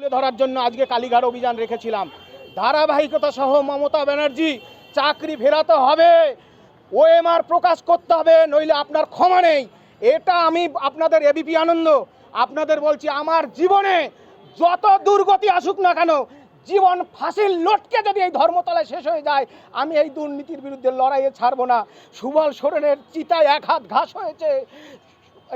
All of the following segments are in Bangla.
তুলে ধরার জন্য আজকে কালীঘাট অভিযান রেখেছিলাম। ধারাবাহিকতা সহ মমতা ব্যানার্জি চাকরি ফেরাতে হবে, ওএমআর প্রকাশ করতে হবে, নইলে আপনার ক্ষমা নেই। এটা আমি আপনাদের এবিপি আনন্দ আপনাদের বলছি, আমার জীবনে যত দুর্গতি আসুক না কেন, জীবন ফাঁসির লটকে যদি এই ধর্মতলায় শেষ হয়ে যায়, আমি এই দুর্নীতির বিরুদ্ধে লড়াইয়ে ছাড়বো না। সুবল সোরেনের চিতায় এক হাত ঘাস হয়েছে।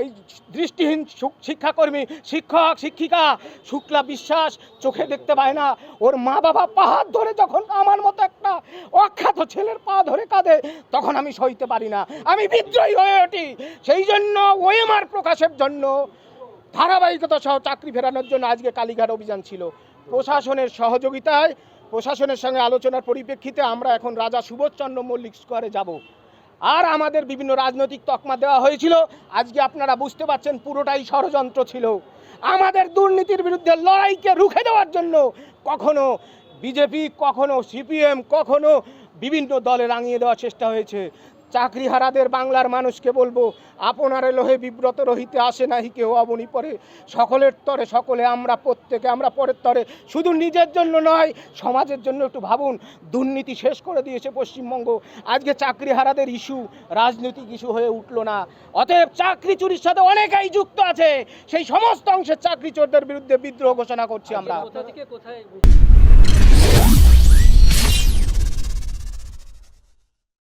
এই দৃষ্টিহীন শিক্ষাকর্মী, শিক্ষক শিক্ষিকা শুক্লা বিশ্বাস চোখে দেখতে পায় না, ওর মা বাবা পাহাড় ধরে যখন আমার মতো একটা অখ্যাত ছেলের পা ধরে কাঁদে, তখন আমি সইতে পারি না, আমি বিদ্রোহী হয়ে উঠি। সেই জন্য ওএমআর প্রকাশের জন্য, ধারাবাহিকতা সহ চাকরি ফেরানোর জন্য আজকে কালীঘাট অভিযান ছিল। প্রশাসনের সহযোগিতায়, প্রশাসনের সঙ্গে আলোচনার পরিপ্রেক্ষিতে আমরা এখন রাজা সুবোধচন্দ্র মল্লিক স্কোয়ারে যাব। আর আমাদের বিভিন্ন রাজনৈতিক তকমা দেওয়া হয়েছিল, আজকে আপনারা বুঝতে পারছেন পুরোটাই ষড়যন্ত্র ছিল। আমাদের দুর্নীতির বিরুদ্ধে লড়াইকে রুখে দেওয়ার জন্য কখনো বিজেপি, কখনো সিপিএম, কখনো বিভিন্ন দলে রাঙিয়ে দেওয়ার চেষ্টা হয়েছে। চাকরিহারাদের বাংলার মানুষকে বলবো, আপনারে লোহে বিব্রত রহিতে আসে নাহি কেউ অবনি পরে। সকলের তরে সকলে আমরা, প্রত্যেকে আমরা পরের তরে। শুধু নিজের জন্য নয়, সমাজের জন্য একটু ভাবুন। দুর্নীতি শেষ করে দিয়েছে পশ্চিমবঙ্গ। আজকে চাকরিহারাদের ইস্যু রাজনৈতিক ইস্যু হয়ে উঠলো না। অতএব চাকরি চুরির সাথে অনেকেই যুক্ত আছে, সেই সমস্ত অংশের চাকরি চোরদের বিরুদ্ধে বিদ্রোহ ঘোষণা করছি আমরা।